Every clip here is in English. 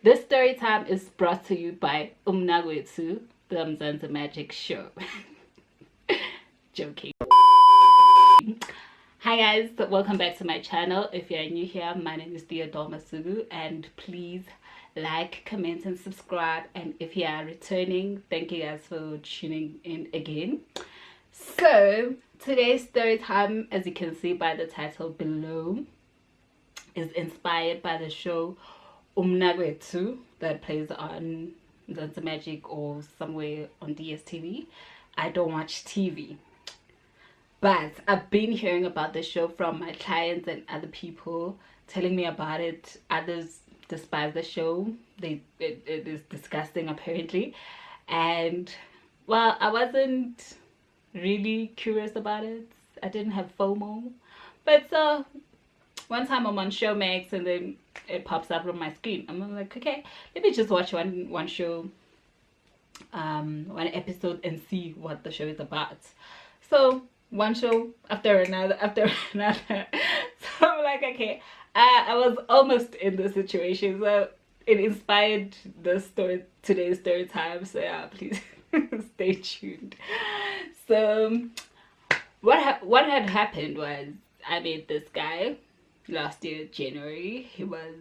This story time is brought to you by Mnakwethu, the Mzansi Magic Show. Joking. Hi guys, welcome back to my channel. If you're new here, my name is Theo-Doll, and please like, comment and subscribe. And if you are returning, thank you guys for tuning in again. So today's story time, as you can see by the title below, is inspired by the show Mnakwethu that plays on Mzansi Magic or somewhere on DSTV. I don't watch TV, but I've been hearing about the show from my clients and other people telling me about it. Others despise the show. It is disgusting apparently, and well, I wasn't really curious about it. I didn't have FOMO, but one time I'm on Showmax and then it pops up on my screen. I'm like, okay, let me just watch one show, one episode, and see what the show is about. So one show after another. So I'm like, okay, I was almost in the situation, so it inspired today's story time. So yeah, please stay tuned. So what had happened was, I met this guy last year, January. He was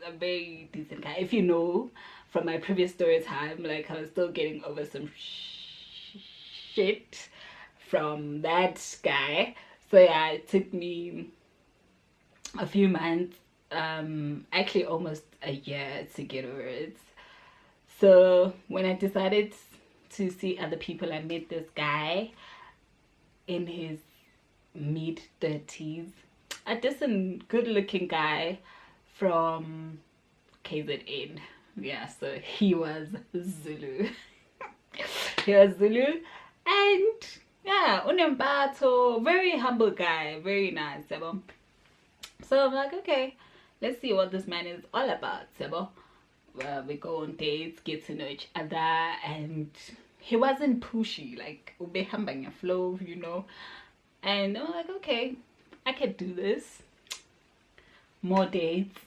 a very decent guy. If you know from my previous story time, like, I was still getting over some shit from that guy. So yeah, it took me a few months, actually almost a year, to get over it. So when I decided to see other people, I met this guy in his mid-30s, a decent, good-looking guy from KZN. Yeah, so he was Zulu. He was Zulu, and yeah, unembatho, very humble guy, very nice. So I'm like, okay, let's see what this man is all about. We go on dates, get to know each other, and he wasn't pushy, like ubehamba flow, you know. And I'm like, okay, I can do this. More dates.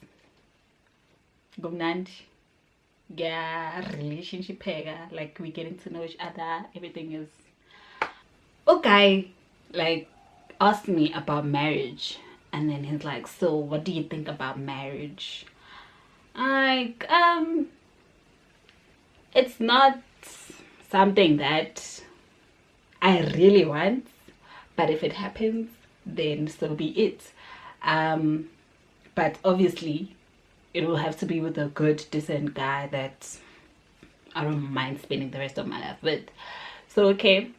Gumnandi. Yeah, relationship pega. Like, we're getting to know each other. Everything is okay. Like, asked me about marriage. And then he's like, so what do you think about marriage? Like, it's not something that I really want, but if it happens, then so be it. But obviously it will have to be with a good, decent guy that I don't mind spending the rest of my life with. So okay,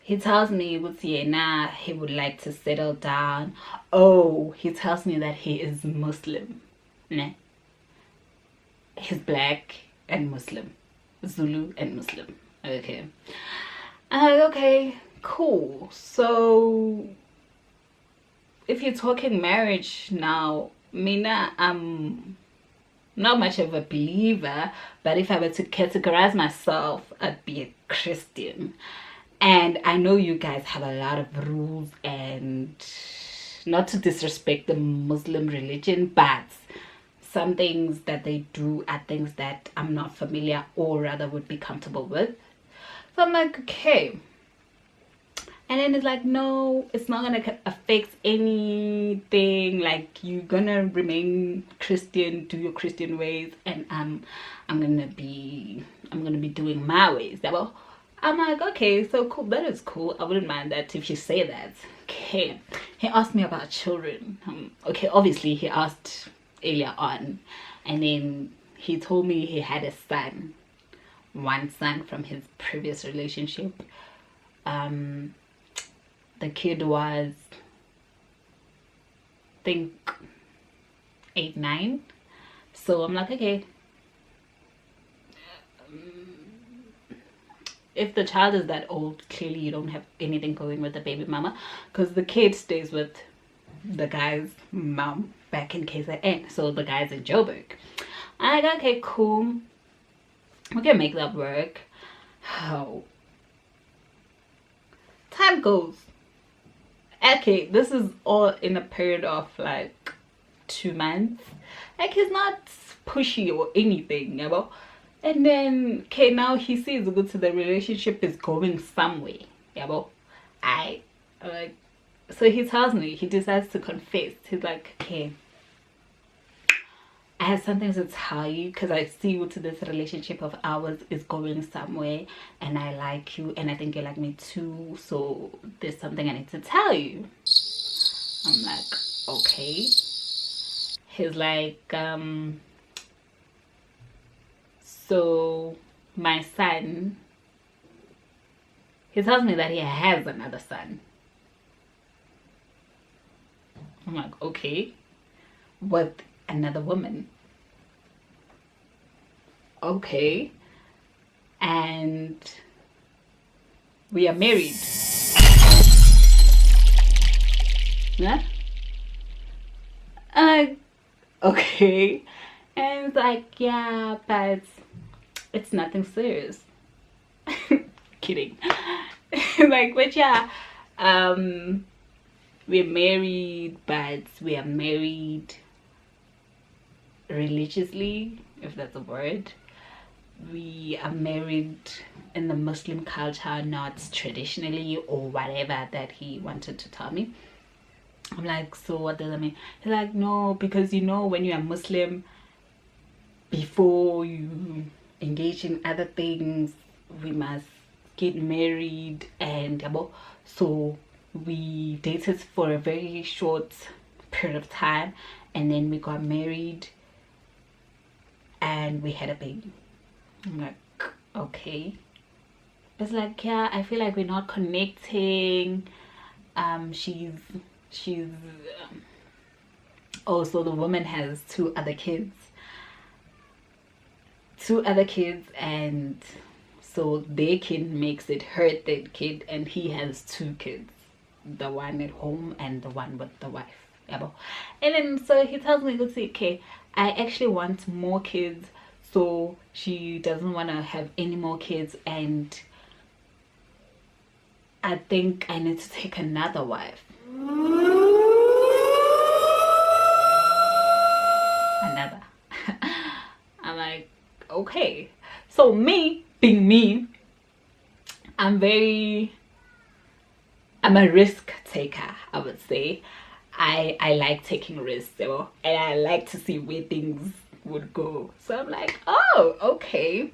he tells me with Sienna he would like to settle down. Oh, he tells me that he is Muslim. Nah. He's black and Muslim, Zulu and Muslim. Okay. I'm like, okay, cool. So if you're talking marriage now, Mina, I'm not much of a believer, but if I were to categorize myself, I'd be a Christian. And I know you guys have a lot of rules, and not to disrespect the Muslim religion, but some things that they do are things that I'm not familiar, or rather would be comfortable with. So I'm like, okay. And then it's like, no, it's not gonna affect anything. Like, you're gonna remain Christian, do your Christian ways, and I'm gonna be doing my ways. Well, I'm like, okay, so cool, that is cool. I wouldn't mind that if you say that. Okay. He asked me about children. Okay, obviously he asked earlier on, and then he told me he had a son, one son from his previous relationship. The kid was, I think, 8, 9. So I'm like, okay, if the child is that old, clearly you don't have anything going with the baby mama, because the kid stays with the guy's mom back in KZN. So the guy's in Joburg. I'm like, okay, cool, we can make that work. How time goes. Okay, this is all in a period of like 2 months. Like he's not pushy or anything, you know. And then okay, now he sees good to the relationship is going somewhere, you know. I like, so he tells me, he decides to confess. He's like, okay, I have something to tell you because I see you to this relationship of ours is going somewhere, and I like you and I think you like me too, so there's something I need to tell you. I'm like, okay. He's like, so my son, he tells me that he has another son. I'm like, okay, with another woman. Okay. And we are married. Yeah. Okay. And it's like, yeah, but it's nothing serious. Kidding. Like, but yeah, we're married, but we are married religiously, if that's a word. We are married in the Muslim culture, not traditionally or whatever that he wanted to tell me. I'm like, so what does that mean? He's like, no, because you know, when you are Muslim, before you engage in other things, we must get married. And so we dated for a very short period of time, and then we got married and we had a baby. I'm like, okay. It's like, yeah, I feel like we're not connecting. She's also, the woman has two other kids, and so their kid makes it her third kid, and he has two kids, the one at home and the one with the wife. And then so he tells me, okay, I actually want more kids, so she doesn't want to have any more kids, and I think I need to take another wife. Another. I'm like, okay. So me being me, I'm a risk taker, I would say. I like taking risks, and I like to see where things would go. So I'm like, oh, okay,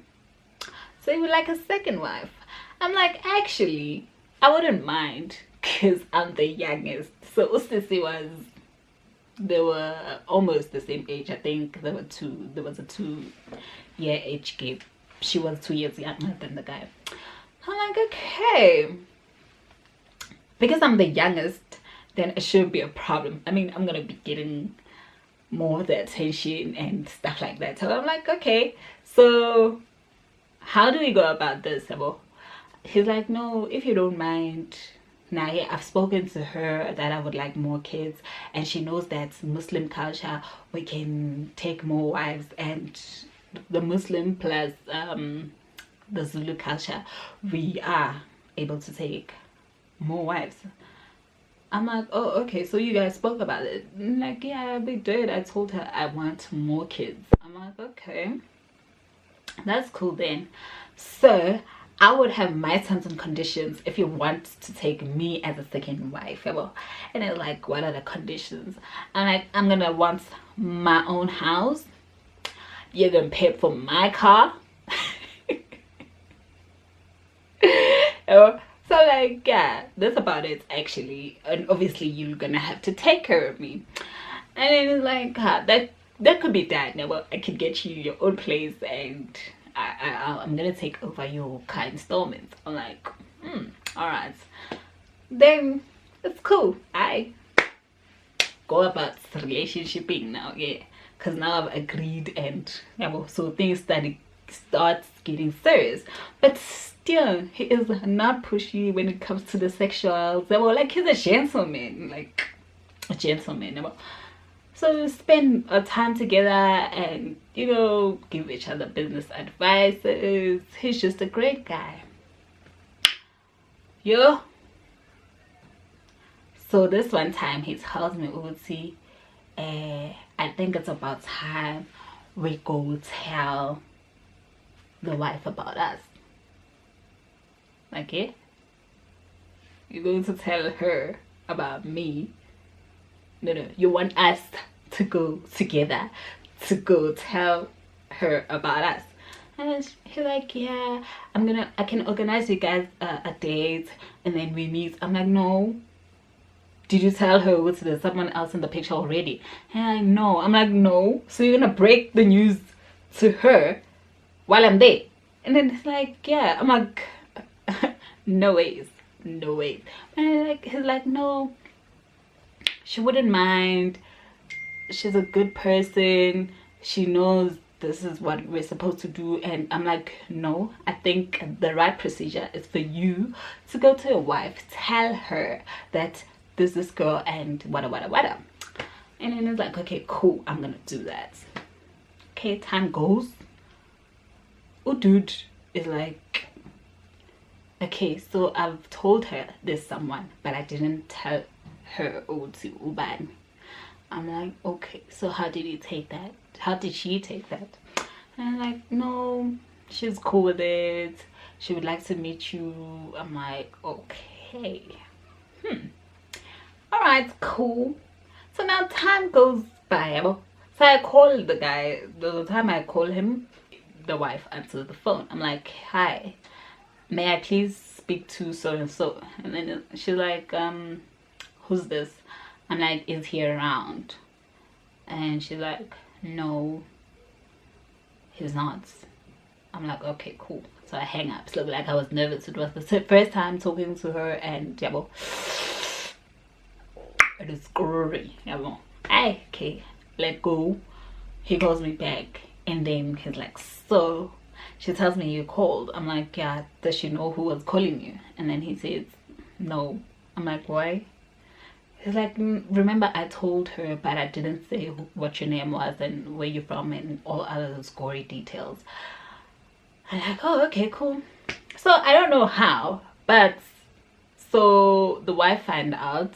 so you would like a second wife? I'm like, actually, I wouldn't mind, because I'm the youngest. So they were almost the same age. I think there was a 2-year age gap. She was 2 years younger than the guy. I'm like, okay, because I'm the youngest, then it shouldn't be a problem. I mean, I'm gonna be getting more of the attention and stuff like that. So I'm like, okay, so how do we go about this? He's like, no, if you don't mind. Now, yeah, I've spoken to her that I would like more kids, and she knows that Muslim culture, we can take more wives, and the Muslim plus the Zulu culture, we are able to take more wives. I'm like, oh, okay, so you guys spoke about it? Like, yeah, we did. I told her I want more kids. I'm like, okay, that's cool then. So I would have my terms and conditions if you want to take me as a second wife. And it's like, what are the conditions? I'm like, I'm gonna want my own house. You're gonna pay for my car. So like, yeah, that's about it actually. And obviously you're gonna have to take care of me. And then it's like, that could be that. Now, I could get you your own place, and I'm gonna take over your car installments. I'm like, all right, then it's cool. I go about relationshiping now, yeah, because now I've agreed, and so things starts getting serious. But still, he is not pushy when it comes to the sexuals. Like, he's a gentleman, like a gentleman. So we spend our time together and, give each other business advices. He's just a great guy. Yo. So this one time he tells me, Uti, I think it's about time we go tell the wife about us. Okay? You're going to tell her about me. No, you want us to go together to go tell her about us. And he's like, yeah, I can organize you guys a date and then we meet. I'm like, no. Did you tell her there's someone else in the picture already? And like, no. I'm like, no. So you're gonna break the news to her while I'm there? And then it's like, yeah. I'm like, no ways. And he's like, no, she wouldn't mind. She's a good person. She knows this is what we're supposed to do. And I'm like, no, I think the right procedure is for you to go to your wife, tell her that this girl and wada. And then it's like, okay, cool, I'm gonna do that. Okay, time goes. Oh, dude is like, okay, so I've told her there's someone, but I didn't tell her to Uban. I'm like, okay, so how did you take that? How did she take that? And I'm like, no, she's cool with it. She would like to meet you. I'm like, okay. All right, cool. So now time goes by. So I call the guy. The time I call him, the wife answers the phone. I'm like, hi, may I please speak to so and so? And then she's like, who's this? I'm like, is he around? And she's like, no, he's not. I'm like, okay, cool. So I hang up. So like I was nervous. It was the first time talking to her, and yeah, well, it is screwy. Yeah, well, okay, let go. He calls me back, and then he's like, so she tells me you called. I'm like, yeah, does she know who was calling you? And then he says, no. I'm like, why? He's like, remember I told her, but I didn't say what your name was and where you're from and all other gory details. I'm like, oh, okay, cool. So I don't know how, but so the wife found out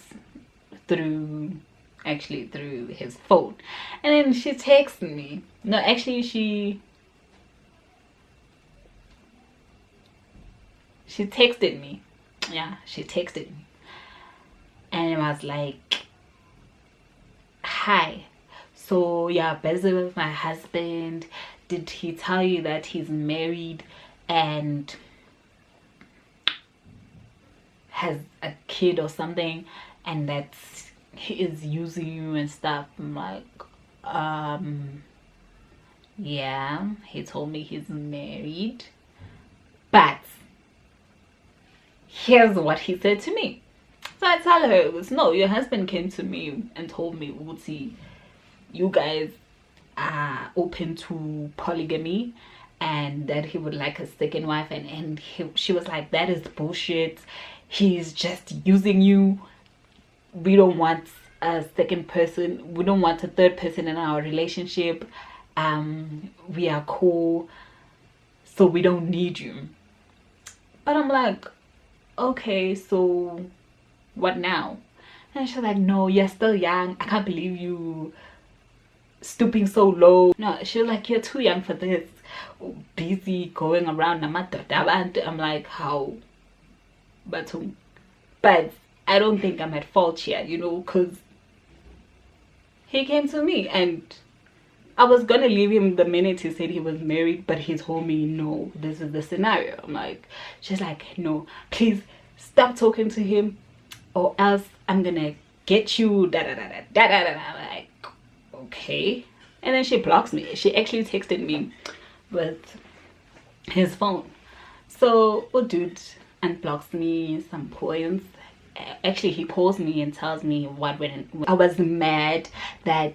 through his phone, and then she texted me. No, actually she texted me. Yeah, she texted me. And it was like, hi, so you're busy with my husband. Did he tell you that he's married and has a kid or something, and that he is using you and stuff? I'm like, yeah, he told me he's married, but here's what he said to me. So I tell her, it was, no, your husband came to me and told me, Uti, you guys are open to polygamy and that he would like a second wife. And she was like, that is bullshit. He's just using you. We don't want a second person. We don't want a third person in our relationship. We are cool. So we don't need you. But I'm like, okay, so what now? And she's like, no, you're still young. I can't believe you stooping so low. No, she's like, you're too young for this. Busy going around. I'm like, how? But I don't think I'm at fault here, you know, because he came to me and I was gonna leave him the minute he said he was married, but he told me, no, this is the scenario. I'm like, she's like, no, please stop talking to him or else I'm gonna get you like, okay. And then she blocks me. She actually texted me with his phone. So dude unblocks me some points. Actually, he calls me and tells me what went. I was mad that,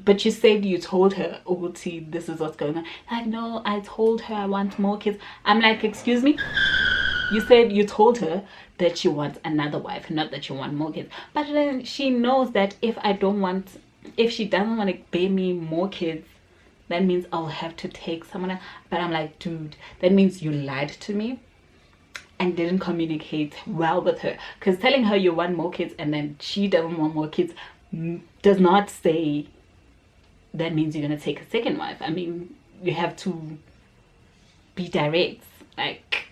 but you said you told her, Uti, this is what's going on. Like, no, I told her I want more kids. I'm like, excuse me? You said you told her that you want another wife, not that you want more kids. But then she knows that if she doesn't want to bear me more kids, that means I'll have to take someone else. But I'm like, dude, that means you lied to me and didn't communicate well with her. Because telling her you want more kids and then she doesn't want more kids does not say that means you're gonna take a second wife. I mean, you have to be direct. Like,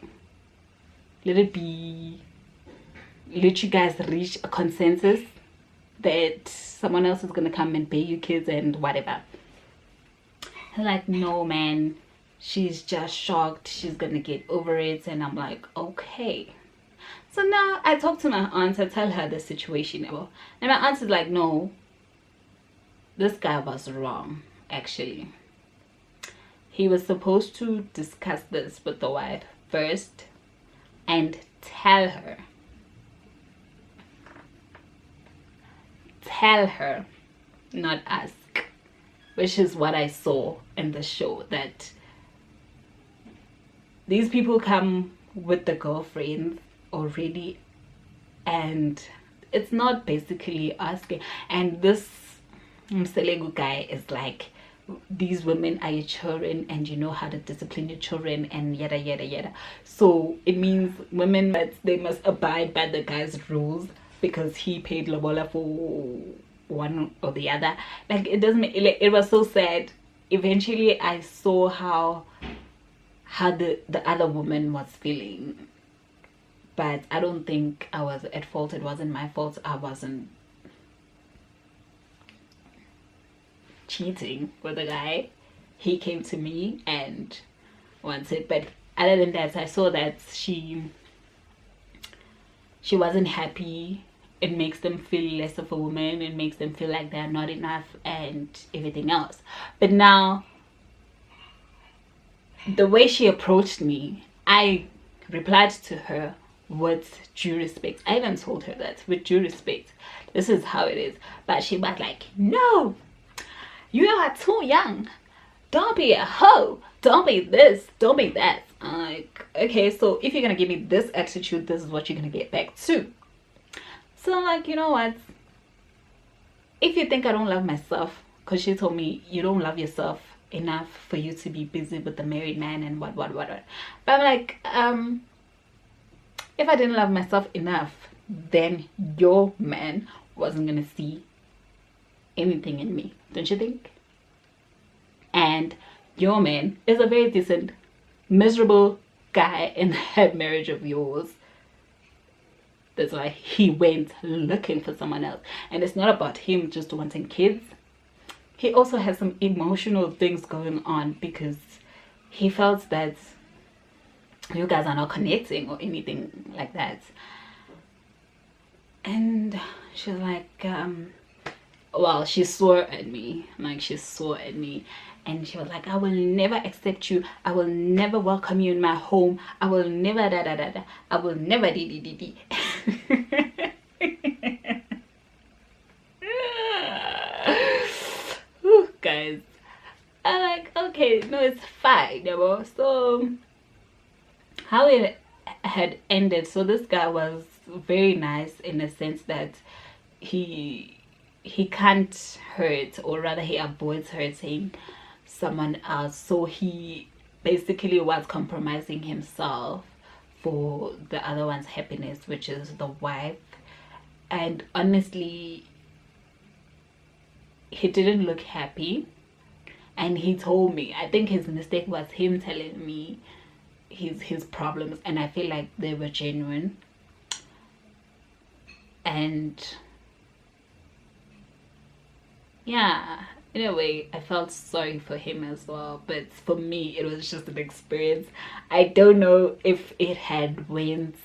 let you guys reach a consensus that someone else is gonna come and pay you kids and whatever. I'm like, no man, she's just shocked, she's gonna get over it. And I'm like, okay. So now I talk to my aunt, I tell her the situation, and my aunt is like, no, this guy was wrong. Actually, he was supposed to discuss this with the wife first and tell her, not ask, which is what I saw in the show, that these people come with the girlfriends already, and it's not basically asking. And this Mselegu guy is like, these women are your children and you know how to discipline your children and yada yada yada. So it means women, that they must abide by the guy's rules because he paid lobola for one or the other. Like, it doesn't make it was so sad. Eventually I saw how the other woman was feeling, but I don't think I was at fault. It wasn't my fault. I wasn't cheating with the guy. He came to me and wanted, but other than that, I saw that she wasn't happy. It makes them feel less of a woman. It makes them feel like they're not enough and everything else. But now, the way she approached me, I replied to her with due respect. I even told her that, with due respect, this is how it is. But she was like, no, you are too young, don't be a hoe, don't be this, don't be that. I'm like, okay, so if you're gonna give me this attitude, this is what you're gonna get back to. So I'm like, you know what, if you think I don't love myself, because she told me you don't love yourself enough for you to be busy with the married man and what. But I'm like, if I didn't love myself enough, then your man wasn't gonna see anything in me, don't you think? And your man is a very decent, miserable guy in that marriage of yours. That's why he went looking for someone else. And it's not about him just wanting kids. He also has some emotional things going on, because he felt that you guys are not connecting or anything like that. And she's like, well, she swore at me. Like, she swore at me. And she was like, I will never accept you. I will never welcome you in my home. I will never da. I will never di. Whew, guys. I'm like, okay, no, it's fine, you know? So how it had ended, so this guy was very nice in the sense that he can't hurt, or rather he avoids hurting someone else. So he basically was compromising himself for the other one's happiness, which is the wife. And honestly, he didn't look happy. And he told me, I think his mistake was him telling me his problems, and I feel like they were genuine. And yeah, in a way I felt sorry for him as well, but for me it was just an experience. I don't know if it had went,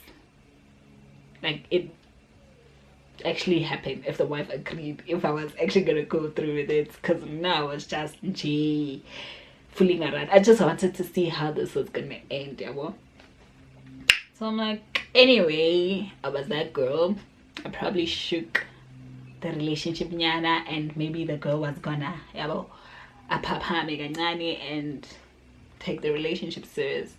like, it actually happened, if the wife agreed, if I was actually gonna go through with it, because now I was just fooling around. I just wanted to see how this was gonna end, yeah. So I'm like, anyway, I was that girl. I probably shook the relationship nyana, and maybe the girl was gonna and take the relationship serious,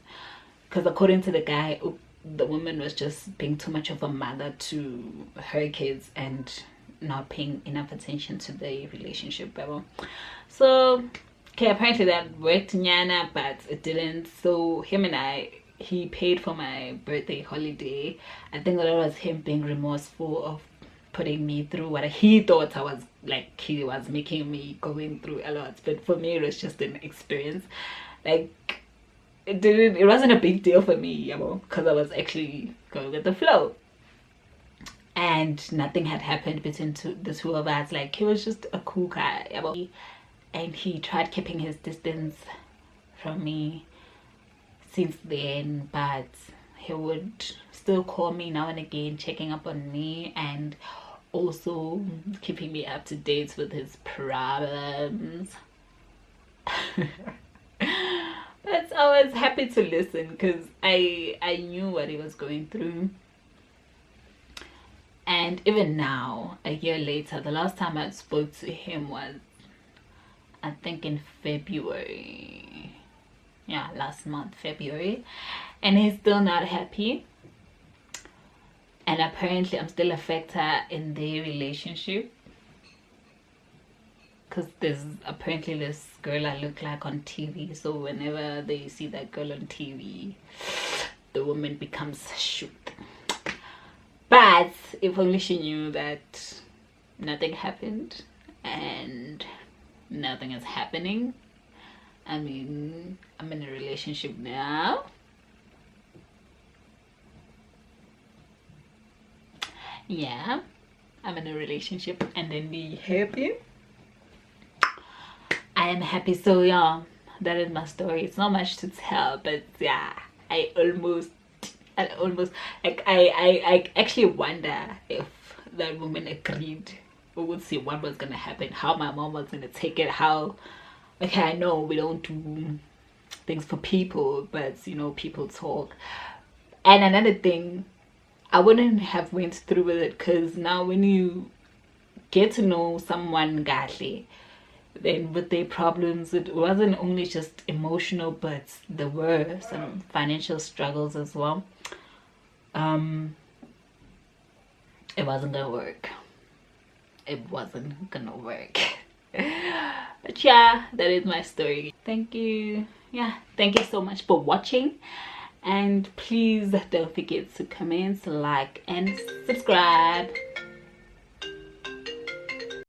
because according to the guy, the woman was just being too much of a mother to her kids and not paying enough attention to the relationship. So okay, apparently that worked nyana, but it didn't. So him and he paid for my birthday holiday. I think that was him being remorseful of putting me through what he thought I was like he was making me going through a lot, but for me it was just an experience. Like it wasn't a big deal for me, you know, because I was actually going with the flow, and nothing had happened between the two of us. Like, he was just a cool guy, you know? And he tried keeping his distance from me since then, but he would still call me now and again, checking up on me, and also keeping me up to date with his problems. But I was happy to listen because I knew what he was going through. And even now, a year later, the last time I spoke to him was, I think, in February. Yeah, last month, February. And he's still not happy. And apparently I'm still a factor in their relationship, because there's apparently this girl I look like on TV. So whenever they see that girl on TV, the woman becomes shoot. But if only she knew that nothing happened and nothing is happening. I mean, I'm in a relationship now. Yeah, I'm in a relationship, and then be happy. I am happy. So yeah, that is my story. It's not much to tell, but yeah, I almost like I actually wonder if that woman agreed. We would see what was gonna happen, how my mom was gonna take it, how, okay, I know we don't do things for people, but you know, people talk. And another thing, I wouldn't have went through with it, because now when you get to know someone godly, then with their problems, it wasn't only just emotional, but there were some financial struggles as well. It wasn't gonna work. It wasn't gonna work. But yeah, that is my story. Thank you. Yeah, thank you so much for watching, and please don't forget to comment, like, and subscribe.